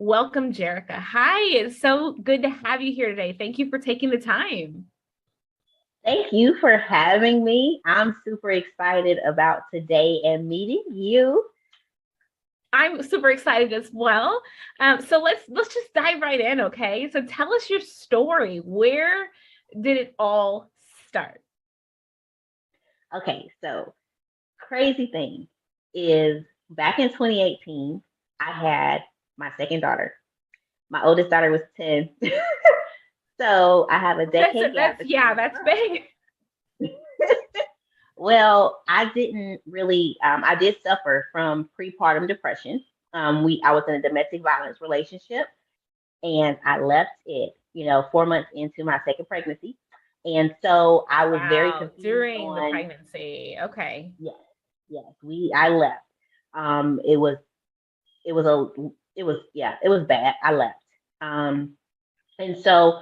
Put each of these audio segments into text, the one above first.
Welcome, Jerica. Hi, it's so good to have you here today. Thank you for taking the time. Thank you for having me. I'm super excited about today and meeting you. I'm super excited as well. So let's just dive right in, okay? So tell us your story. Where did it all start? Okay, so crazy thing is back in 2018, I had my second daughter. My oldest daughter was 10. So I have a That's decade gap that's yeah, between that's us. big. Well, I didn't really, I did suffer from prepartum depression. I was in a domestic violence relationship and I left it, 4 months into my second pregnancy. And so I was very Wow, confused during the on, pregnancy. Okay. yes, yes, I left. It was, it was a, it was, yeah, it was bad. I left. Um, and so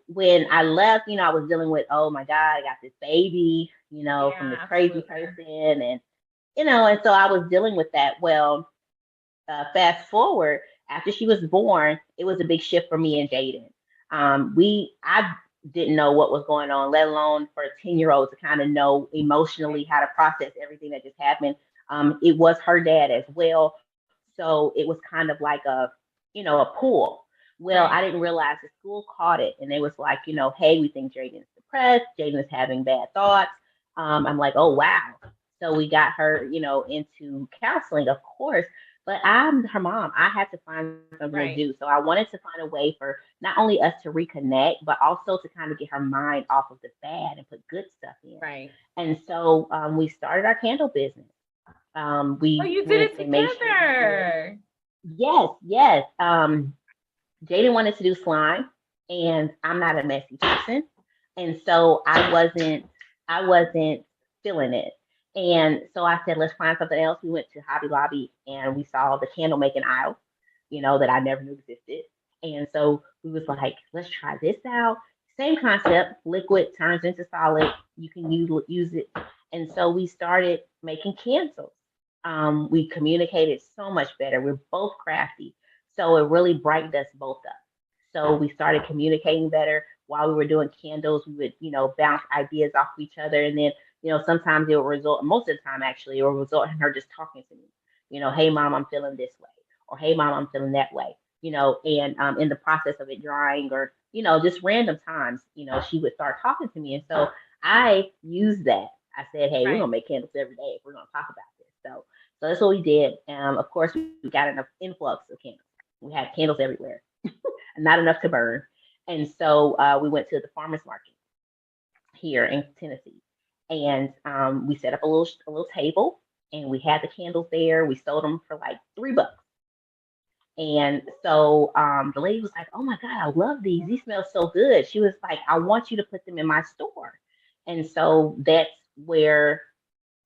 when I left, I was dealing with, oh my God, I got this baby, from Yeah, this crazy absolutely. person. And so I was dealing with that. Well, fast forward after she was born, it was a big shift for me and Jaden. I didn't know what was going on, let alone for a 10-year-old to kind of know emotionally how to process everything that just happened. It was her dad as well. So it was kind of like a pull. Well, Right. I didn't realize the school caught it and they was like, hey, we think Jaden's depressed, Jaden is having bad thoughts. I'm like, oh wow. So we got her, into counseling, of course, but I'm her mom. I had to find something to do. Right. So I wanted to find a way for not only us to reconnect, but also to kind of get her mind off of the bad and put good stuff in. Right. And so we started our candle business. Oh, We you did went it and made sure we did. together. Yes, yes. Jaden wanted to do slime, and I'm not a messy person, and so I wasn't feeling it. And so I said, let's find something else. We went to Hobby Lobby and we saw the candle making aisle, that I never knew existed. And so we was like, let's try this out. Same concept, liquid turns into solid. You can use it. And so we started making candles. We communicated so much better. We're both crafty. So it really brightened us both up. So we started communicating better while we were doing candles. We would, bounce ideas off of each other. And then, sometimes it would result, most of the time actually, it would result in her just talking to me. Hey, mom, I'm feeling this way. Or hey, mom, I'm feeling that way. And in the process of it drying or, just random times, she would start talking to me. And so I used that. I said, hey, we're Right. going to make candles every day if we're going to talk about this. So that's what we did. Of course, we got enough influx of candles. We had candles everywhere, not enough to burn. And so we went to the farmers market here in Tennessee, and we set up a little table, and we had the candles there. We sold them for like $3. And so the lady was like, "Oh my God, I love these. These smell so good." She was like, "I want you to put them in my store." And so that's where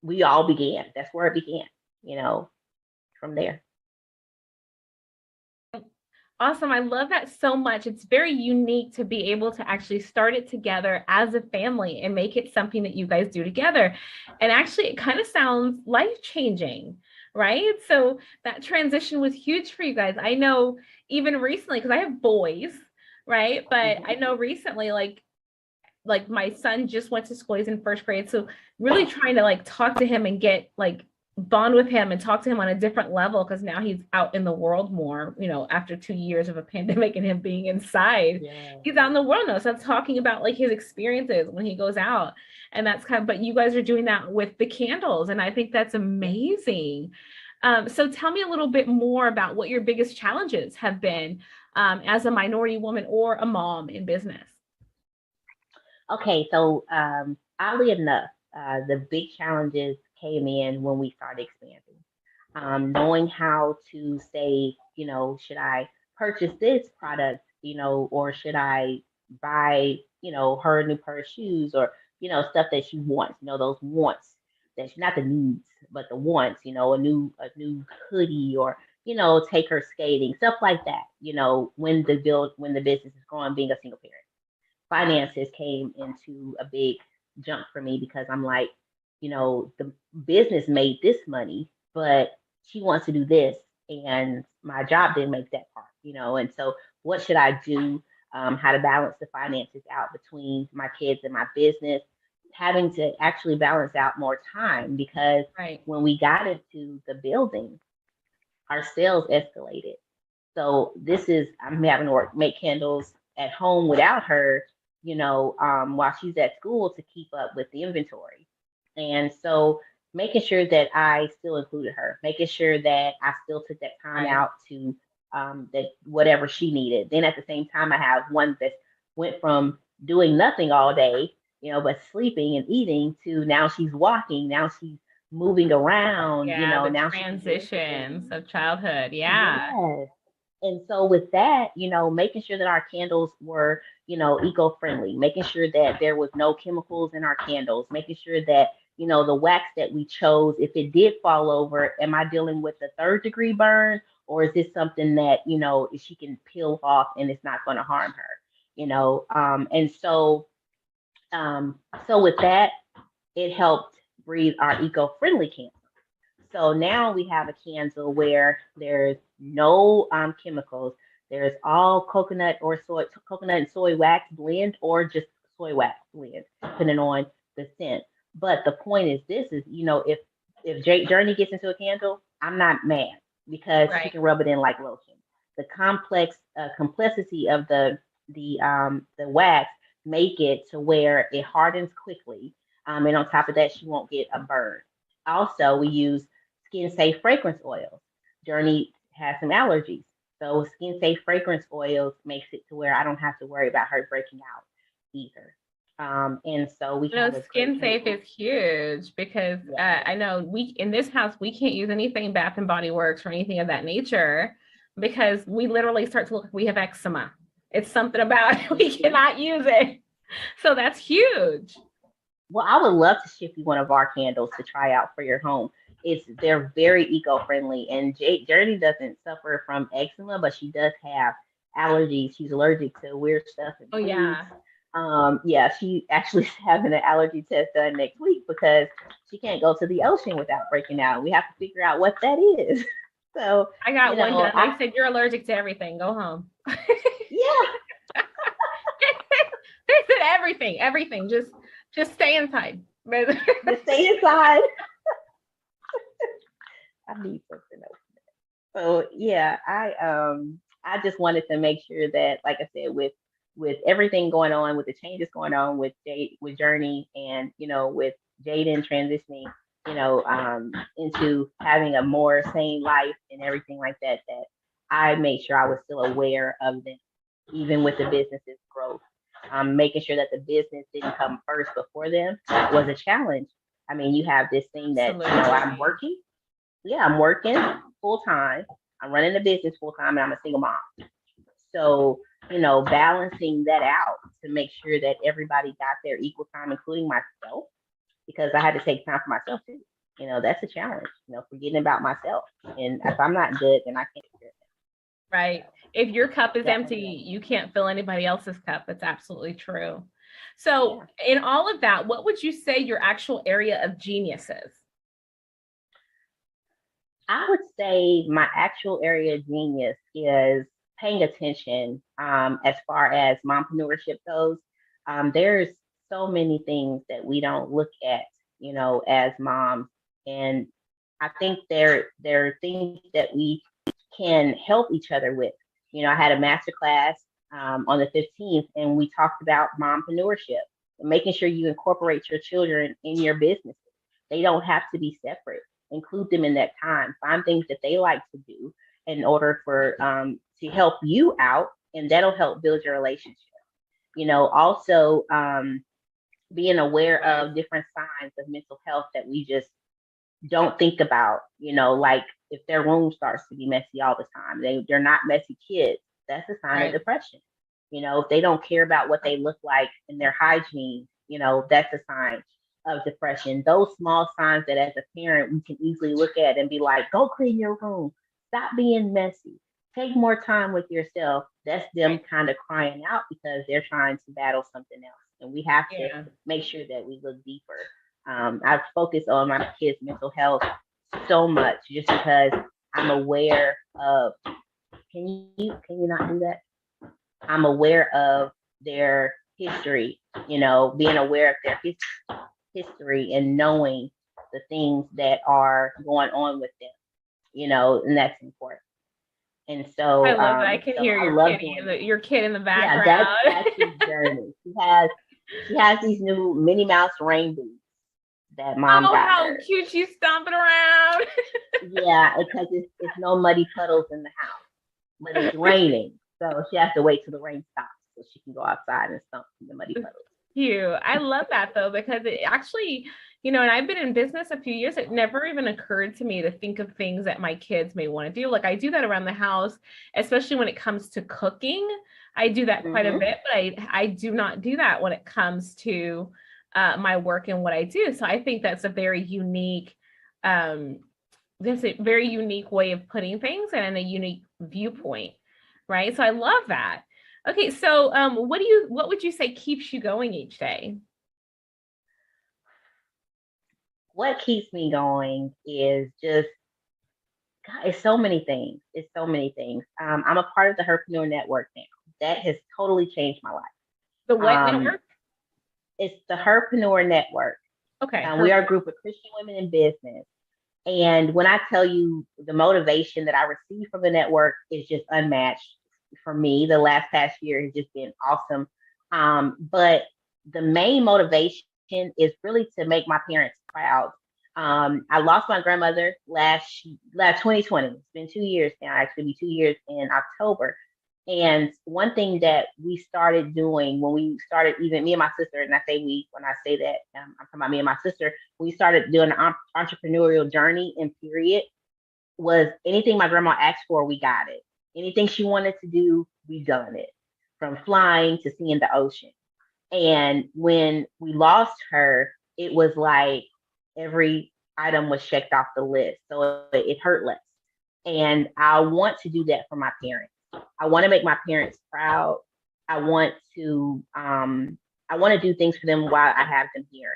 we all began. That's where it began, you know, from there. Awesome. I love that so much. It's very unique to be able to actually start it together as a family and make it something that you guys do together. And actually, it kind of sounds life changing, right? So that transition was huge for you guys. I know even recently, because I have boys, right? But I Mhm. know recently, like my son just went to school, he's in first grade, so really trying to like talk to him and get like bond with him and talk to him on a different level because now he's out in the world more, after 2 years of a pandemic and him being inside, Yeah. he's out in the world now, so I'm talking about like his experiences when he goes out. And that's kind of, but you guys are doing that with the candles and I think that's Yeah. amazing. So tell me a little bit more about what your biggest challenges have been, as a minority woman or a mom in business. Okay, so oddly enough, the big challenges came in when we started expanding. Knowing how to say, should I purchase this product, or should I buy, her a new pair of shoes or, stuff that she wants, those wants that she, not the needs, but the wants, a new hoodie or, take her skating, stuff like that, when the business is growing, being a single parent finances came into a big jump for me because I'm like, the business made this money, but she wants to do this, and my job didn't make that part, and so what should I do? How to balance the finances out between my kids and my business, having to actually balance out more time because Right. when we got into the building, our sales escalated. So this is I'm having to make candles at home without her, while she's at school to keep up with the inventory. And so making sure that I still included her, making sure that I still took that time Right. out to that whatever she needed. Then at the same time, I have one that went from doing nothing all day, but sleeping and eating to now she's walking, now she's moving around, Yeah, the now she can do everything. transitions of childhood. Yeah. Yes. And so with that, making sure that our candles were, eco-friendly, making sure that there was no chemicals in our candles, making sure that, the wax that we chose, if it did fall over, am I dealing with a third-degree burn, or is this something that, she can peel off and it's not going to harm her, and so with that, it helped breed our eco-friendly candles. So now we have a candle where there's no chemicals. There's all coconut and soy wax blend, or just soy wax blend, depending on the scent. But the point is, this is, if Journey gets into a candle, I'm not mad because she Right. can rub it in like lotion. The complexity of the wax make it to where it hardens quickly, and on top of that, she won't get a burn. Also, we use skin safe fragrance oils. Journey has some allergies. So skin safe fragrance oils makes it to where I don't have to worry about her breaking out either. And so we have a great Skin safe candle. is huge because Yes. I know we in this house we can't use anything Bath and Body Works or anything of that nature because we literally start to look like we have eczema. It's something about it. We cannot use it. So that's huge. Well, I would love to ship you one of our candles to try out for your home. They're very eco-friendly, and Journey doesn't suffer from eczema, but she does have allergies. She's allergic to weird stuff in Oh foods. yeah. Yeah, she actually is having an allergy test done next week because she can't go to the ocean without breaking out. We have to figure out what that is. So, I got one done. They I said you're allergic to everything. Go home. yeah, They said everything, everything. Just stay inside. just stay inside. I need something else. So yeah, I just wanted to make sure that, like I said, with everything going on, with the changes going on with Journey, and with Jaden transitioning, into having a more sane life and everything like that, that I made sure I was still aware of them, even with the business's growth. Making sure that the business didn't come first before them was a challenge. I mean, you have this thing that I'm Absolutely. working. Yeah, I'm working full time. I'm running the business full time, and I'm a single mom. So, balancing that out to make sure that everybody got their equal time, including myself, because I had to take time for myself too. That's a challenge, forgetting about myself. And if I'm not good, then I can't do it. Right. If your cup is empty, Definitely. you can't fill anybody else's cup. That's absolutely true. So, Yeah. in all of that, what would you say your actual area of genius is? I would say my actual area of genius is paying attention, as far as mompreneurship goes. There's so many things that we don't look at, as moms. And I think there are things that we can help each other with. I had a master class on the 15th, and we talked about mompreneurship and making sure you incorporate your children in your businesses. They don't have to be separate. Include them in that time. Find things that they like to do in order for to help you out, and that'll help build your relationship. Also, being aware Right. of different signs of mental health that we just don't think about. Like if their room starts to be messy all the time, they're not messy kids. That's a sign of Right. depression. If they don't care about what they look like and their hygiene, that's a sign of depression. Those small signs that as a parent we can easily look at and be like, go clean your room, stop being messy, take more time with yourself. That's them Right. kind of crying out because they're trying to battle something else. And we have to Yeah. make sure that we look deeper. I've focused on my kids' mental health so much just because I'm aware of can you not do that? I'm aware of their history, being aware of their history and knowing the things that are going on with them, and that's important. And I so, love that. I can so hear I your love kid, doing your kid in the yeah, background. that's his journey. She has these new Minnie Mouse rain boots that mom Oh, got how her. cute she's stomping around. Yeah, because it's no muddy puddles in the house, but it's raining, so she has to wait till the rain stops so she can go outside and stomp in the muddy puddles. Cute. I love that though, because it actually, and I've been in business a few years. It never even occurred to me to think of things that my kids may want to do. Like I do that around the house, especially when it comes to cooking. I do that quite a bit, but I do not do that when it comes to my work and what I do. So I think that's a very unique, that's a very unique way of putting things and a unique viewpoint, right? So I love that. Okay, so what would you say keeps you going each day? What keeps me going is just, God, it's so many things. It's so many things. I'm a part of the Herpreneur Network now. That has totally changed my life. The what Um, network? it's the Herpreneur Network. Okay, We are a group of Christian women in business. And when I tell you the motivation that I receive from the network is just unmatched for me. The last past year has just been awesome. But the main motivation is really to make my parents proud. I lost my grandmother last 2020. It's been 2 years now. Actually, be 2 years in October. And one thing that we started doing when we started, even me and my sister, and I say we, when I say that, I'm talking about me and my sister, we started doing an entrepreneurial journey and period, was anything my grandma asked for, we got it. Anything she wanted to do, we done it, from flying to seeing the ocean. And when we lost her, it was like every item was checked off the list. So it hurt less. And I want to do that for my parents. I want to make my parents proud. I want to do things for them while I have them here.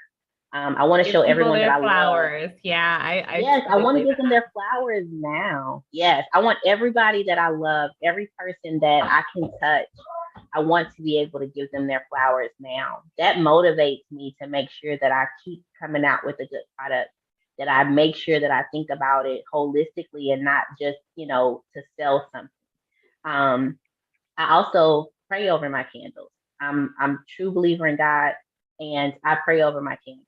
I want to give show people everyone that their I love. flowers. Yeah, Yes, I totally want to believe give them their flowers now. Yes, I want everybody that I love, every person that I can touch, I want to be able to give them their flowers now. That motivates me to make sure that I keep coming out with a good product, that I make sure that I think about it holistically and not just, to sell something. Um, I also pray over my candles. I'm a true believer in God, and I pray over my candles.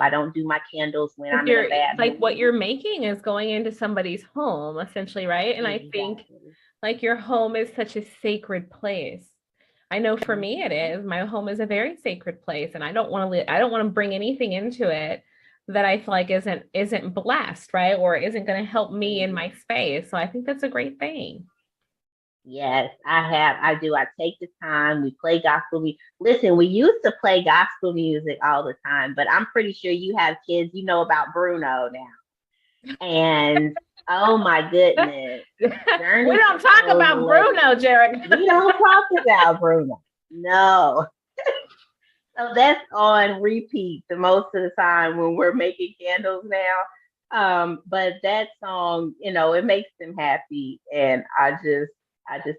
I don't do my candles when I'm in a bad like what mood. you're making is going into somebody's home essentially, right? And I think Exactly. like your home is such a sacred place. I know for me it is. My home is a very sacred place, and I don't want to bring anything into it that I feel like isn't blessed, right? Or isn't going to help me in my space. So I think that's a great thing. Yes, I have. I do. I take the time. We play gospel music. Listen, we used to play gospel music all the time, but I'm pretty sure you have kids, you know about Bruno now. And oh my goodness, We Journey don't to talk about Deliverance. Bruno, Jerica. We don't talk about Bruno. No. So that's on repeat the most of the time when we're making candles now. But that song, it makes them happy, and I just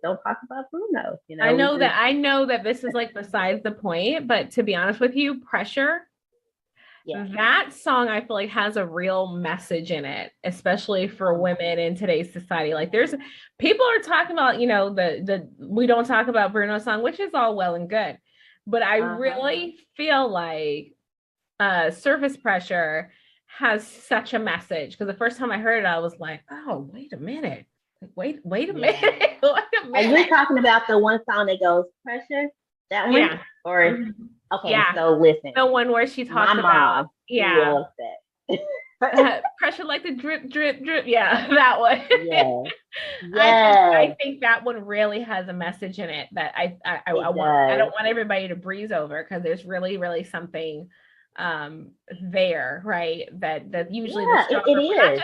don't talk about Bruno. I know that this is like besides the point, but to be honest with you, Pressure, Yeah. that song I feel like has a real message in it, especially for women in today's society. Like there's people are talking about, the we don't talk about Bruno song, which is all well and good. But I really feel like Surface Pressure has such a message, because the first time I heard it, I was like, oh, wait a minute. Wait a minute. Wait a Are you minute. talking about the one song that goes Pressure? That one? Yeah. Or okay, Yeah. so listen. The one where she My talks about, mom yeah. loves that. Pressure like the drip, drip, drip. Yeah, that one. Yes. I Yes. think that one really has a message in it that I It want. I does. don't want everybody to breeze over, because there's really, really something there, right? That usually the Yeah, it stronger, is.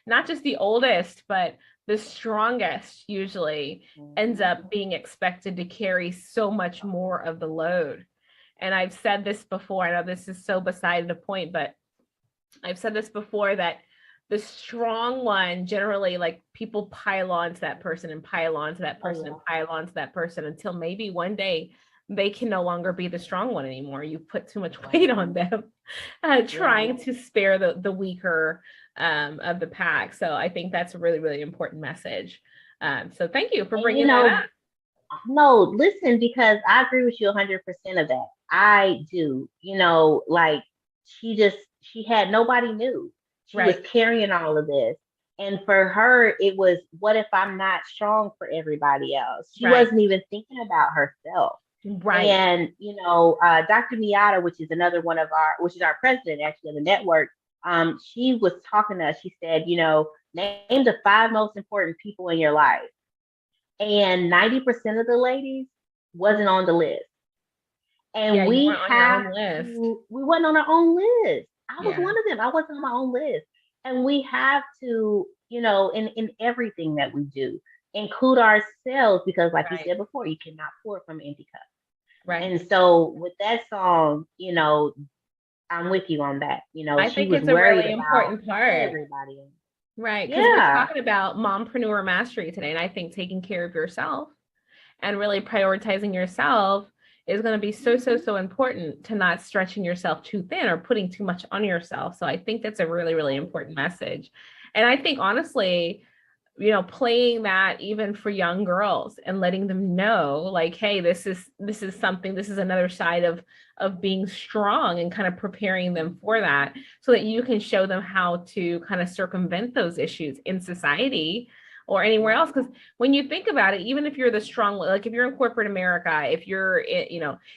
not just the oldest, but the strongest usually ends up being expected to carry so much more of the load. And I've said this before. I know this is so beside the point, but I've said this before, that the strong one, generally like people pile on to that person and pile on to that person and pile on to that person until maybe one day they can no longer be the strong one anymore. You put too much weight on them, trying to spare the weaker of the pack. So I think that's a really, really important message. So thank you for bringing that up. No, listen, because I agree with you 100% of that. I do. Like she had nobody new. She was carrying all of this. And for her, it was, what if I'm not strong for everybody else? She wasn't even thinking about herself. Right. And, Dr. Miata, which is which is our president actually of the network, she was talking to us. She said, name the 5 most important people in your life. And 90% of the ladies wasn't on the list. And we wasn't on our own list. I was one of them. I wasn't on my own list. And we have to, in everything that we do, include ourselves, because like you said before, you cannot pour from an empty cup. Right. And so with that song, I'm with you on that. I think it's a really important part. Everybody. Right. Because we're talking about mompreneur mastery today. And I think taking care of yourself and really prioritizing yourself is going to be so important, to not stretching yourself too thin or putting too much on yourself. So I think that's a really, really important message. And I think honestly, playing that even for young girls and letting them know, like, hey, this is something, this is another side of being strong, and kind of preparing them for that, so that you can show them how to kind of circumvent those issues in society or anywhere else. Because when you think about it, even if you're the strong, like if you're in corporate America, if you're,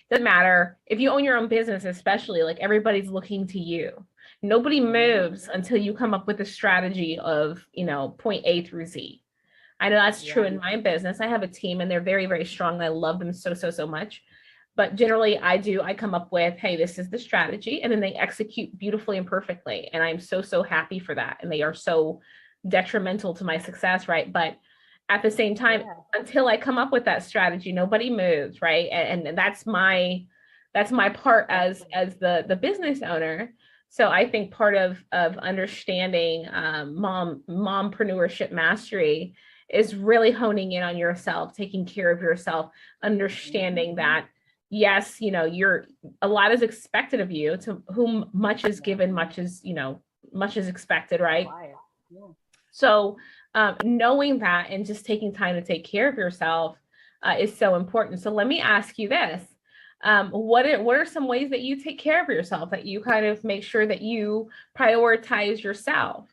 doesn't matter, if you own your own business, especially, like everybody's looking to you. Nobody moves until you come up with a strategy of, point A through Z. I know that's true in my business. I have a team and they're very, very strong. And I love them so much. But generally I come up with, hey, this is the strategy. And then they execute beautifully and perfectly. And I'm so happy for that. And they are so detrimental to my success, right? But at the same time, until I come up with that strategy, nobody moves, right? And that's my part as the business owner. So I think part of understanding mompreneurship mastery is really honing in on yourself, taking care of yourself, understanding that, yes, a lot is expected of you, to whom much is given, much is expected, right? So knowing that and just taking time to take care of yourself is so important. So let me ask you this. What are some ways that you take care of yourself, that you kind of make sure that you prioritize yourself?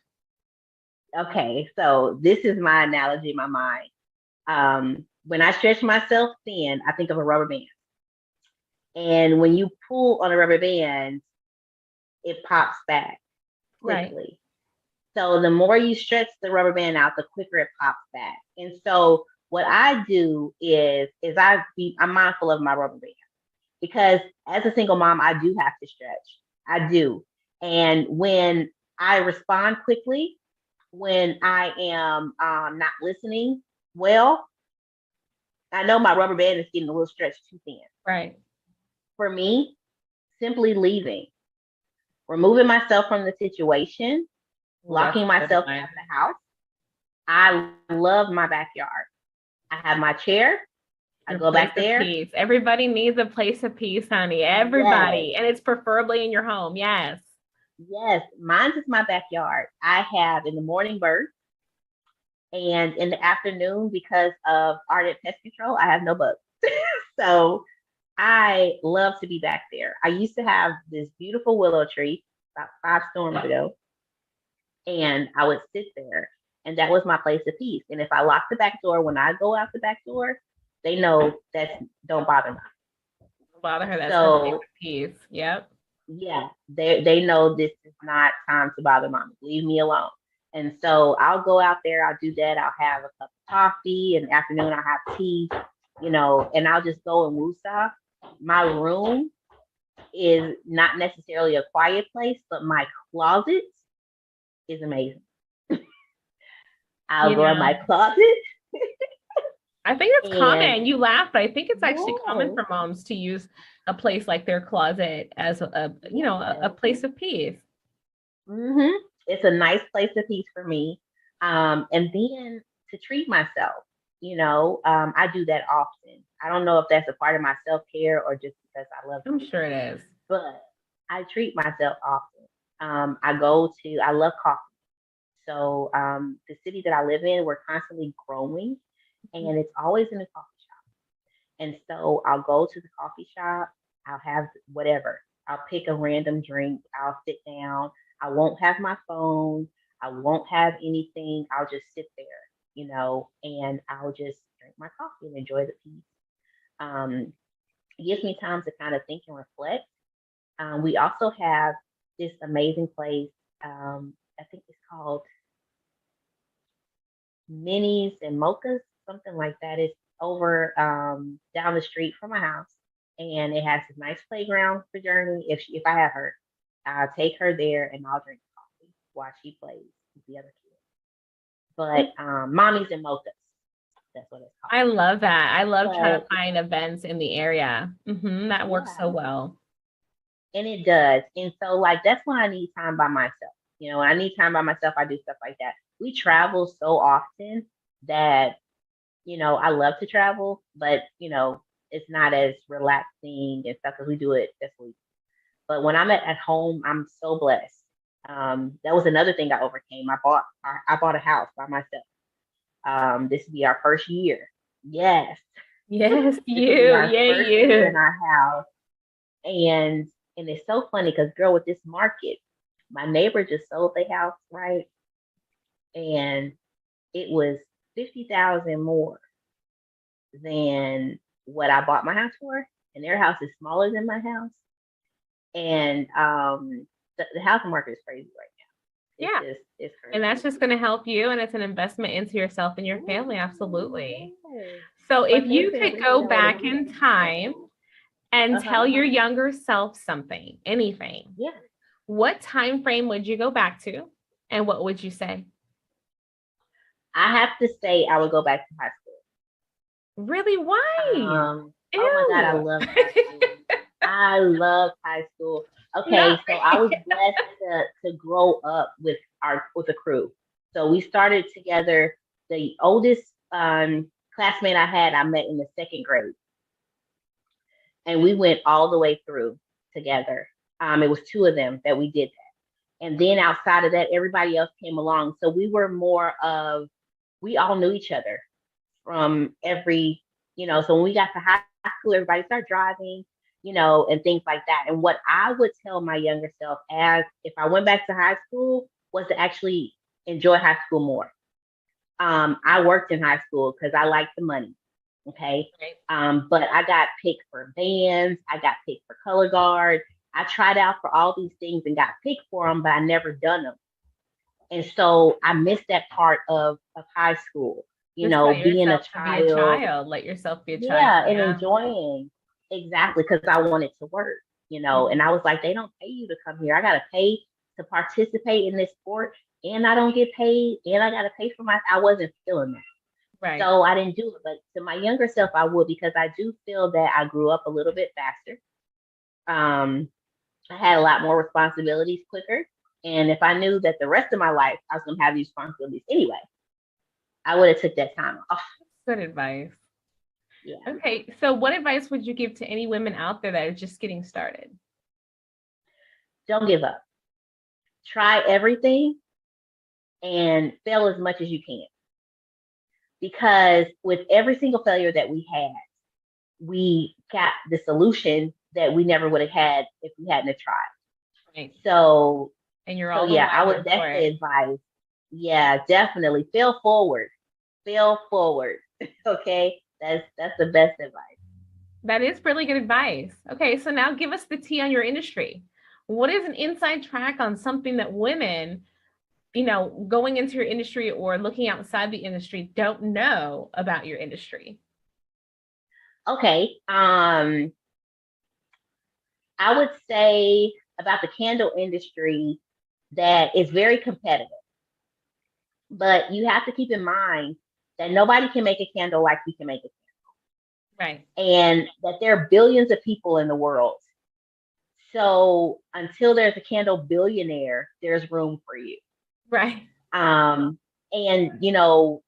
Okay, so this is my analogy in my mind. When I stretch myself thin, I think of a rubber band. And when you pull on a rubber band, it pops back quickly. Right. So the more you stretch the rubber band out, the quicker it pops back. And so what I do is I'm mindful of my rubber band, because as a single mom, I do have to stretch. I do. And when I respond quickly, when I am not listening well, I know my rubber band is getting a little stretched too thin. Right. For me, simply leaving, removing myself from the situation, locking myself out of the house. I love my backyard. I have my chair. I go back there. Peace. Everybody needs a place of peace, honey. Everybody. Yes. And it's preferably in your home. Yes. Yes. Mine is my backyard. I have in the morning birds, and in the afternoon, because of ardent pest control, I have no bugs. So I love to be back there. I used to have this beautiful willow tree about 5 storms ago, and I would sit there, and that was my place of peace. And if I lock the back door, when I go out the back door, they know don't bother me. Don't bother her. That's so peace. Yep. Yeah, they know this is not time to bother mommy. Leave me alone. And so I'll go out there. I'll do that. I'll have a cup of coffee. In the afternoon, I'll have tea. And I'll just go and woosah. My room is not necessarily a quiet place, but my closet is amazing. I'll go in my closet. I think it's common. You laugh, but I think it's actually common for moms to use a place like their closet as a place of peace. Mm-hmm. it's a nice place of peace for me. And then to treat myself, I do that often. I don't know if that's a part of my self-care or just because I love I'm to, sure it is. but I treat myself often. I love coffee. So the city that I live in, we're constantly growing, and it's always in a coffee shop. And so I'll go to the coffee shop. I'll have whatever. I'll pick a random drink. I'll sit down. I won't have my phone. I won't have anything. I'll just sit there, and I'll just drink my coffee and enjoy the peace. Um, it gives me time to kind of think and reflect. We also have this amazing place. I think it's called Minis and Mochas, something like that. It's over down the street from my house, and it has a nice playground for Journey. If I have her, I'll take her there and I'll drink coffee while she plays with the other kids. But Mommies and Mochas, that's what it's I called. love that. I love trying to But find events in the area. That works so yeah, well. and it does. And so like that's when I need time by myself. When I need time by myself, I do stuff like that. We travel so often that I love to travel, but it's not as relaxing and stuff because we do it this week. But when I'm at home, I'm so blessed. That was another thing I overcame. I bought a house by myself. This will be our first year. Yes, Yes, this will be you. our Yeah, first year you. in our house, and it's so funny because girl, with this market, my neighbor just sold their house, right, and it was 50,000 more than what I bought my house for, and their house is smaller than my house. And the housing market is crazy right now. Yeah. It's And crazy. that's just going to help you. And it's an investment into yourself and your family. Absolutely. Yes. So if But you could definitely, go back in time and uh-huh. tell your younger self something, anything, Yeah. what time frame would you go back to? And what would you say? I have to say I would go back to high Really? Why? school. Oh my God, I Ew. love high school. I love high school. No. Okay, so I was blessed to grow up with a crew. So we started together. The oldest classmate I met in the second grade, and we went all the way through together. It was two of them that we did that, and then outside of that, everybody else came along. So we were more of we all knew each other from So when we got to high school, everybody started driving, and things like that. And what I would tell my younger self as if I went back to high school was to actually enjoy high school more. I worked in high school because I liked the money. Okay. Right. But I got picked for bands, I got picked for color guard. I tried out for all these things and got picked for them, but I never done them. And so I missed that part of high school, Just let being a yourself to be a child, child. Let yourself be a child. yeah, and Yeah. enjoying exactly because I wanted to work, and I was like, they don't pay you to come here. I gotta pay to participate in this sport, and I don't get paid, and I gotta pay for I wasn't feeling that. Right. So I didn't do it. But to my younger self, I would because I do feel that I grew up a little bit faster. Um, I had a lot more responsibilities quicker. And if I knew that the rest of my life I was gonna have these responsibilities anyway, I would have took that time off. Good advice. Yeah. Okay. So what advice would you give to any women out there that are just getting started? Don't give up. Try everything and fail as much as you can. Because with every single failure that we had, we got the solution that we never would have had if we hadn't have tried. Right. So And you're so all the yeah, I wiser would for definitely it. advise. Yeah, definitely fail forward. Fail forward. Okay. That's the best advice. That is really good advice. Okay, so now give us the tea on your industry. What is an inside track on something that women, going into your industry or looking outside the industry don't know about your industry? Okay. I would say about the candle industry that it's very competitive. But you have to keep in mind that nobody can make a candle like you can make a Right. candle, and that there are billions of people in the world. So until there's a candle billionaire, there's room for you. Right. And you know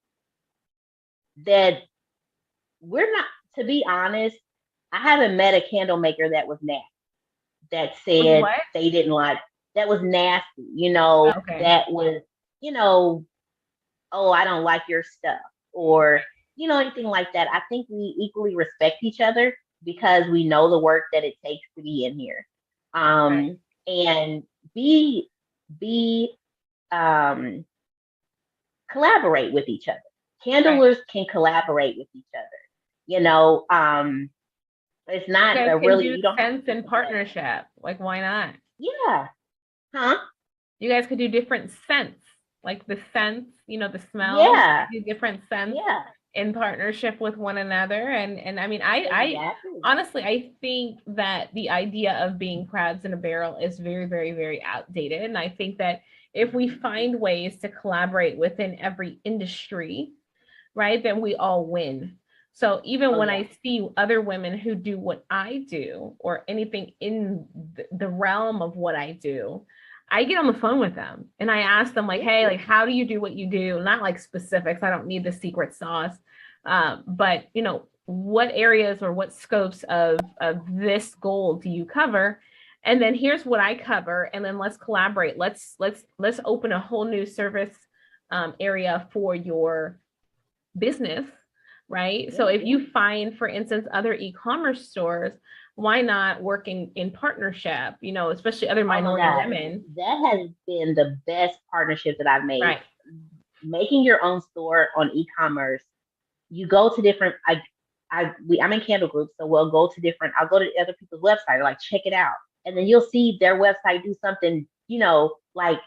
that we're not, to be honest, I haven't met a candle maker that was nasty, that Was said what? they didn't like, that was nasty, you know, Okay. that was, you know, oh, I don't like your stuff, or, you know, anything like that. I think we equally respect each other because we know the work that it takes to be in here. Right. And be, be, um, collaborate with each other. Right. Candlers can collaborate with each other. You know, it's You not guys a can really, do you don't have to scents be in together. partnership. Like, why not? Yeah. Huh? You guys could do different scents, like the scents, the smells. Yeah. Do different scents Yeah. in partnership with one another. And I mean, I Exactly. honestly, I think that the idea of being crabs in a barrel is very, very, very outdated. And I think that if we find ways to collaborate within every industry, right, then we all win. So even Oh when yeah. I see other women who do what I do or anything in the realm of what I do, I get on the phone with them and I ask them like, Yeah. hey, like, how do you do what you do? Not like specifics. I don't need the secret sauce. But what areas or what scopes of this goal do you cover? And then here's what I cover. And then let's collaborate. Let's open a whole new service area for your business, right? So Yeah. if you find, for instance, other e-commerce stores, why not working in partnership, especially other Oh my minority God. women, That has been the best partnership that I've made. right? Making your own store on e-commerce, you go to different, I'm in candle groups, so I'll go to other people's website, like check it out. And then you'll see their website do something, like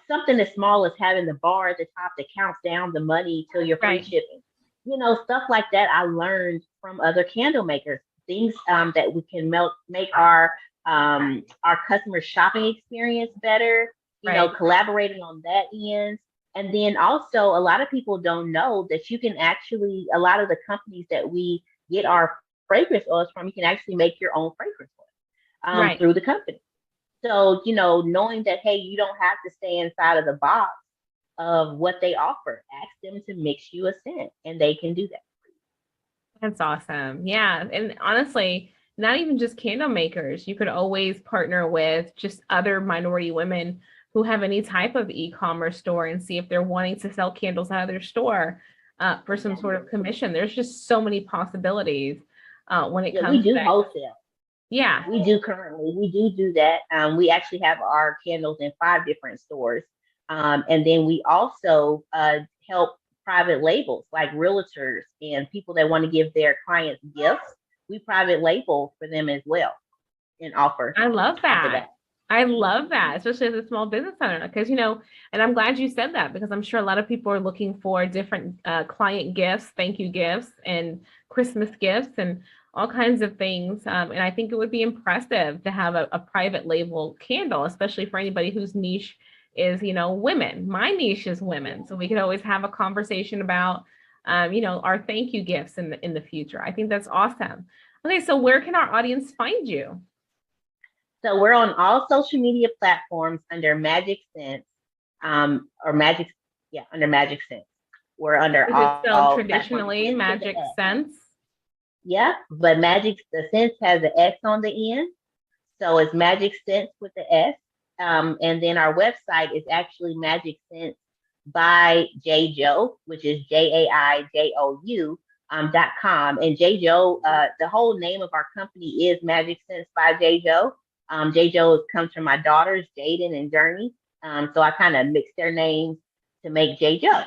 something as small as having the bar at the top that counts down the money till your free Right. shipping. Stuff like that I learned from other candle makers. Things that we can make our customer shopping experience better, Right. collaborating on that end. And then also, a lot of people don't know that you can actually, a lot of the companies that we get our fragrance oils from, you can actually make your own fragrance oil Right. through the company. So, knowing that, hey, you don't have to stay inside of the box of what they offer, ask them to mix you a scent and they can do that. That's awesome. Yeah. And honestly, not even just candle makers, you could always partner with just other minority women who have any type of e-commerce store and see if they're wanting to sell candles out of their store for some sort of Exactly. commission. There's just so many possibilities when it Yeah, we comes to do that. wholesale. Yeah. We do currently. We do that. We actually have our candles in 5 different stores. And then we also help private labels like realtors and people that want to give their clients gifts. We private label for them as well and I love offer that. that. I love that, especially as a small business owner, because, and I'm glad you said that because I'm sure a lot of people are looking for different client gifts, thank you gifts, and Christmas gifts, and all kinds of things. And I think it would be impressive to have a private label candle, especially for anybody whose niche is, women. My niche is women. So we could always have a conversation about, our thank you gifts in the future. I think that's awesome. Okay, so where can our audience find you? So we're on all social media platforms under Magic Sense, or Magic, yeah, under Magic Sense. We're under Is it spelled all platforms. traditionally Sense with the magic S. sense? Yeah, but Magic, the Sense has the S on the end. So it's Magic Sense with the S. And then our website is actually Magic Sense by J Joe, which is JAIJOU .com. And J Joe, the whole name of our company is Magic Sense by J Joe. J Joe comes from my daughters, Jaden and Journey. So I kind of mixed their names to make J Joe.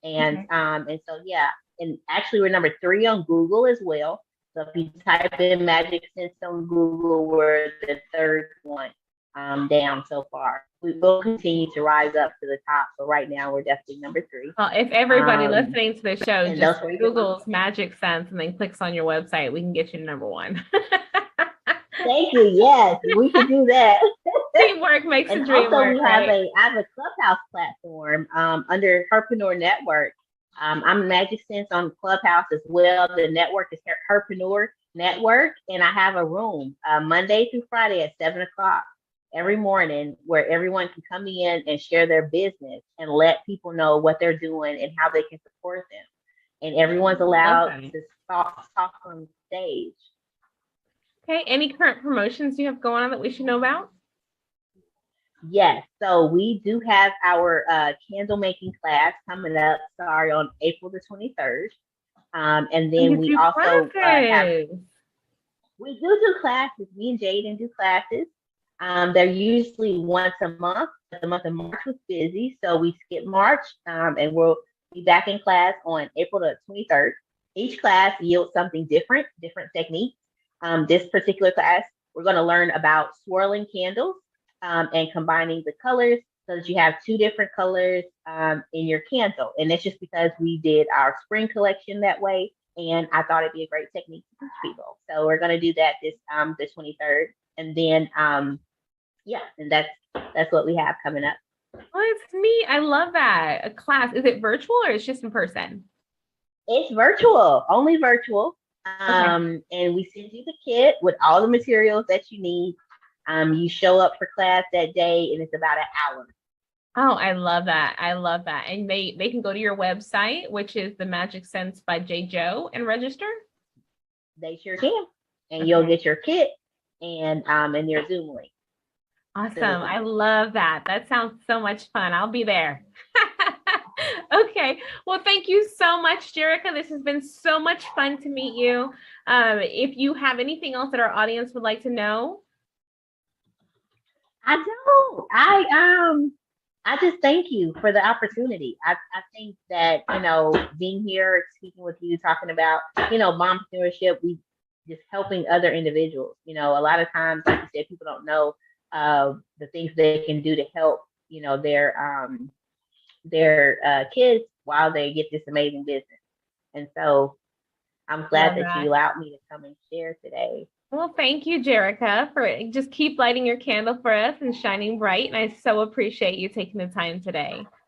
Okay. And so yeah, and actually we're number 3 on Google as well. So if you type in Magic Sense on Google, we're the 3rd one down so far. We will continue to rise up to the top. So right now we're definitely number 3. Well, if everybody Um, listening to the show and just those are Googles Magic Sense and then clicks on your website, we can get you to number one. Thank you. Yes, we can do that. Teamwork makes the And dream also work, right? I have a Clubhouse platform under Herpreneur Network. I'm Magic Sense on Clubhouse as well. The network is Herpreneur Network, and I have a room Monday through Friday at 7 o'clock. every morning where everyone can come in and share their business and let people know what they're doing and how they can support them. And everyone's Love allowed that. to talk on stage. Okay. Any current promotions you have going on that we should know about? Yes, so we do have our candle making class coming up, sorry, on April the 23rd. And And then you we do also have, classes. we do classes. Me and Jaden do classes. They're usually once a month, but the month of March was busy, so we skipped March, and we'll be back in class on April the 23rd. Each class yields something different, different techniques. This particular class, we're going to learn about swirling candles and combining the colors so that you have two different colors in your candle. And it's just because we did our spring collection that way, and I thought it'd be a great technique to teach people. So we're going to do that this the 23rd, and then yeah, and that's what we have coming up. Oh, it's neat. I love that. A class. Is it virtual or it's just in person? It's virtual, only virtual. Okay. And we send you the kit with all the materials that you need. You show up for class that day, and it's about an hour. Oh, I love that. I love that. And they can go to your website, which is The Magic Sense by J. Joe, and register. They sure can, and you'll Okay. get your kit and your Zoom link. Awesome. I love that. That sounds so much fun. I'll be there. Okay. Well, thank you so much, Jerica. This has been so much fun to meet you. If you have anything else that our audience would like to know. I don't. I just thank you for the opportunity. I think that, being here, speaking with you, talking about, mompreneurship, we just helping other individuals. A lot of times, like you said, people don't know the things they can do to help, their kids while they get this amazing business. And so I'm glad Love that you that. allowed me to come and share today. Well, thank you, Jerica, for just keep lighting your candle for us and shining bright. And I so appreciate you taking the time today.